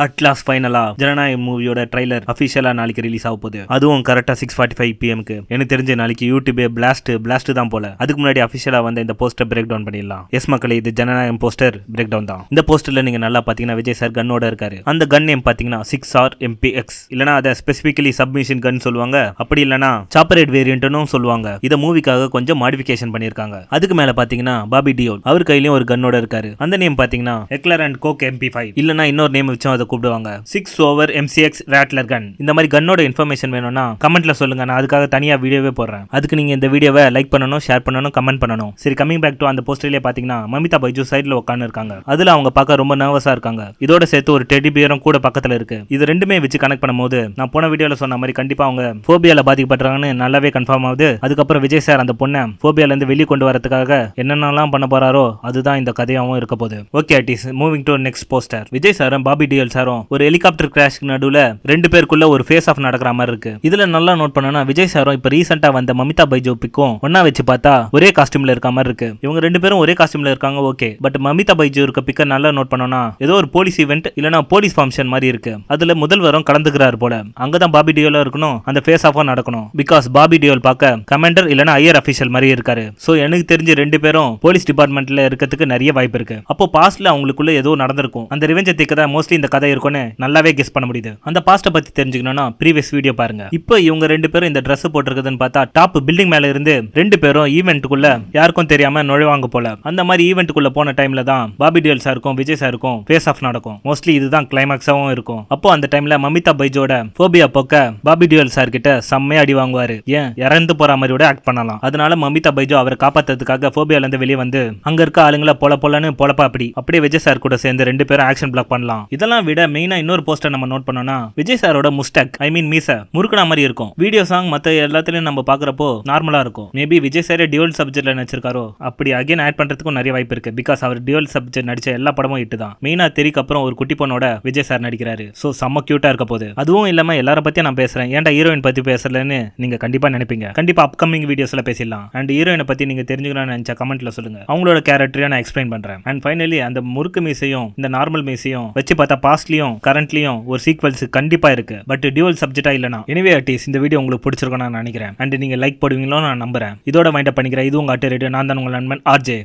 Atlas ஃபைனலா ஜனநாயகம் மூவியோட ட்ரைலர் அஃபிஷியலா நாளைக்கு ரிலீஸ் ஆக போகுது. அதுவும் கரெக்டா 6:45 PM எனக்கு தெரிஞ்ச நாளைக்கு யூடியூபே பிளாஸ்ட் தான் போல. அதுக்கு முன்னாடி அஃபிஷியலா வந்த இந்த போஸ்டர் பிரேக் டவுன் பண்ணிடலாம். எஸ் மக்களே, இது ஜனநாயகம் போஸ்டர் பிரேக் டவுன் தான். இந்த போஸ்டர்ல நீங்க நல்லா பாத்தீங்கன்னா விஜய் சார் கன்னோட இருக்காரு. அந்த கன் நேம் பாத்தீங்கன்னா 6R MPX, இல்லனா அதை ஸ்பெசிபிகலி சப்மிஷன் கன் சொல்லுவாங்க, அப்படி இல்லனா சாப்பரேட் வேரியன்ட்னு சொல்லுவாங்க. இத மூவிக்காக கொஞ்சம் மாடிஃபிகேஷன் பண்ணிருக்காங்க. அதுக்கு மேல பாத்தீங்கன்னா பாபி டியோல் அவர் கையிலயும் ஒரு கன்னோட இருக்காரு. அந்த நேம் பாத்தீங்கன்னா எக்லர் அண்ட் கோக் MP5, இல்லனா இன்னொரு நேம் வச்சும் அதை கூப்பிடுவாங்க 6over MCX ராட்லர் கன். இந்த மாதிரி கன்னோட இன்ஃபர்மேஷன் வேணும்னா கமெண்ட்ல சொல்லுங்க, நான் அதுக்காக தனியா வீடியோவே போடுறேன். அதுக்கு நீங்க இந்த வீடியோவை லைக் பண்ணணும், ஷேர் பண்ணணும், கமெண்ட் பண்ணணும். சரி, கமிங் பேக் டு அந்த போஸ்டர்லயே பாத்தீங்கன்னா மமிதா பைஜு சைடுல உட்கார்ந்து இருக்காங்க. அதுல அவங்க பார்க்க ரொம்ப நர்வஸா இருக்காங்க. இதோட சேர்த்து ஒரு டெடி பியரும் கூட பக்கத்துல இருக்கு. இது ரெண்டுமே வச்சு கனெக்ட் பண்ணும்போது நான் போன வீடியோல சொன்ன மாதிரி கண்டிப்பா அவங்க போபியால பாதிக்கப்படுறாங்கன்னு நல்லாவே கன்ஃபார்ம் ஆகுது. அதுக்கப்புறம் விஜய் சார் அந்த பொண்ணை போபியால இருந்து வெளியே கொண்டு வரதுக்காக என்னென்னலாம் பண்ண போறாரோ அதுதான் இந்த கதையாவும் இருக்க போகுது. ஓகே ஆர்டிஸ், moving to next poster. Vijay சாரும் பாபி டியோல் சாரும் ஒரு ஹெலிகாப்டர் கிராஷ்க்கு நடுவுல ரெண்டு பேருக்குள்ள ஒரு ஃபேஸ் ஆஃப் நடக்கிற மாதிரி இருக்கு. இதுல நல்லா நோட் பண்ணனா விஜய் சாரும் இப்ப ரீசெண்டா வந்த மமிதா பைஜு பிக்கும் ஒன்னா வச்சு பார்த்தா ஒரே காஸ்டியூம்ல இருக்க மாதிரி இருக்கு. இவங்க ரெண்டு பேரும் ஒரே காஸ்டியூம்ல இருக்காங்க, ஓகே. பட் மமிதா பைஜு இருக்க பிக்க நல்லா நோட் பண்ணனா ஏதோ ஒரு போலீஸ் ஈவென்ட் இல்லனா போலீஸ் ஃபங்க்ஷன் மாதிரி இருக்கு. அதுல முதல்வரும் கலந்துக்கிறார் போல. அங்கதான் பாபி டியோல் இருக்கணும், அந்த ஃபேஸ் ஆஃபா நடக்கணும். பிகாஸ் பாபி டியோல் பார்க்க கமாண்டர் இல்லனா ஹையர் அபிஷியல் மாதிரி இருக்காரு. சோ எனக்கு தெரிஞ்சு ரெண்டு பேரும் போலீஸ் டிபார்ட்மெண்ட்ல இருக்கிறதுக்கு நிறைய வாய்ப்பு இருக்கு. அப்போ பாஸ்ட்ல அவங்களுக்குள்ள ஏதோ நடந்திருக்கும். அந்த ரிவெஞ்ச் திக்க தான் மோஸ்ட்லி இந்த கதை இருக்கும்னு நல்லாவே கெஸ் பண்ண முடியுது. அந்த பாஸ்ட பத்தி தெரிஞ்சுக்கணும்னா ப்ரீவியஸ் வீடியோ பாருங்க. இப்போ இவங்க ரெண்டு பேரும் இந்த Dress போட்டிருக்குதுன்னு பார்த்தா டாப் பில்டிங் மேல இருந்து ரெண்டு பேரும் ஈவென்ட்டுக்குள்ள யாருக்கும் தெரியாம நுழைவாங்க போல. அந்த மாதிரி ஈவென்ட்டுக்குள்ள போன டைம்ல தான் பாபி டியோல் சாருக்கும் விஜய் சாருக்கும் ஃபேஸ் ஆஃப் நடக்கும். மோஸ்ட்லி இதுதான் கிளைமாக்ஸாவும் இருக்கும். அப்போ அந்த டைம்ல மமிதா பைஜோட போபியா போக்க பாபி டியோல் சார் கிட்ட செம்மையா அடி வாங்குவாரு. ஏன் இறந்து போற மாதிரியோட ஆக்ட் பண்ணலாம். அதனால மமிதா பைஜோ அவரை காப்பாத்துறதுக்காக போபியால இருந்து வெளியே வந்து அங்க இருக்க ஆளுங்களை பொலன்னு பொலப்பா அப்படியே விஜய் சார் கூட சேர்ந்து ரெண்டு பேரும் ஆக்ஷன் பிளாக் பண்ணலாம். இதெல்லாம் விட மெயினா இன்னொரு போஸ்டர் நம்ம நோட் பண்ணோம்னா விஜய் சாரோட முஸ்டாக் மீச முறுக்குன மாதிரி இருக்கும். வீடியோ சாங் மத்த எல்லாத்துலயும் நம்ம பாக்குறப்போ நார்மலா இருக்கும். மேபி விஜய் சாரே டியூவல் சப்ஜெக்ட்ல நடிச்சிருக்காரோ, அப்படி அகைன் ஆட் பண்றதுக்கும் நிறைய வாய்ப்பு இருக்கு. பிகாஸ் அவர் டியூவல் சப்ஜெக்ட் நடிச்ச எல்லா படமும் இட்டு தான். மெயினா தெரிக்கு அப்புறம் ஒரு குட்டி பொண்ணோட விஜய் சார் நடிக்கிறாரு. சோ செம்ம கியூட்டா இருக்க போகுது. அதுவும் இல்லாம எல்லார பத்தியும் நான் பேசுறேன், ஏன்டா ஹீரோயின் பத்தி பேசலன்னு நீங்க கண்டிப்பா நினைப்பீங்க. கண்டிப்பா அப்கமிங் வீடியோஸ்ல பேசிடலாம். அண்ட் ஹீரோயினை பத்தி நீங்க தெரிஞ்சுக்கணும்னு நினைச்சா கமெண்ட்ல சொல்லுங்க. அவங்களோட கேரக்டரை நான் எக்ஸ்பிளைன் பண்றேன். அண்ட் ஃபைனலி அந்த முறுக்கு மீசையும் இந்த நார்மல் மீசையும் வச்சு பார்த்தா பாஸ்ட்லயும் கரண்ட்லயும் ஒரு சீக்வல்ஸ் கண்டிப்பா இருக்கு. பட் டியூவல் சப்ஜெக்டா இல்லனா. எனிவே ஆர்டிஸ்ட், இந்த வீடியோ உங்களுக்கு பிடிச்சிருக்கும் நான் நினைக்கிறேன். அண்ட் நீங்க லைக் போடுவீங்களோ நான் நம்புறேன். இதோட மைண்ட் அப் பண்ணிக்கிறேன். இது உங்க அட்டை ரேடியோ. நான் தான் உங்கள் நண்பன் RJ.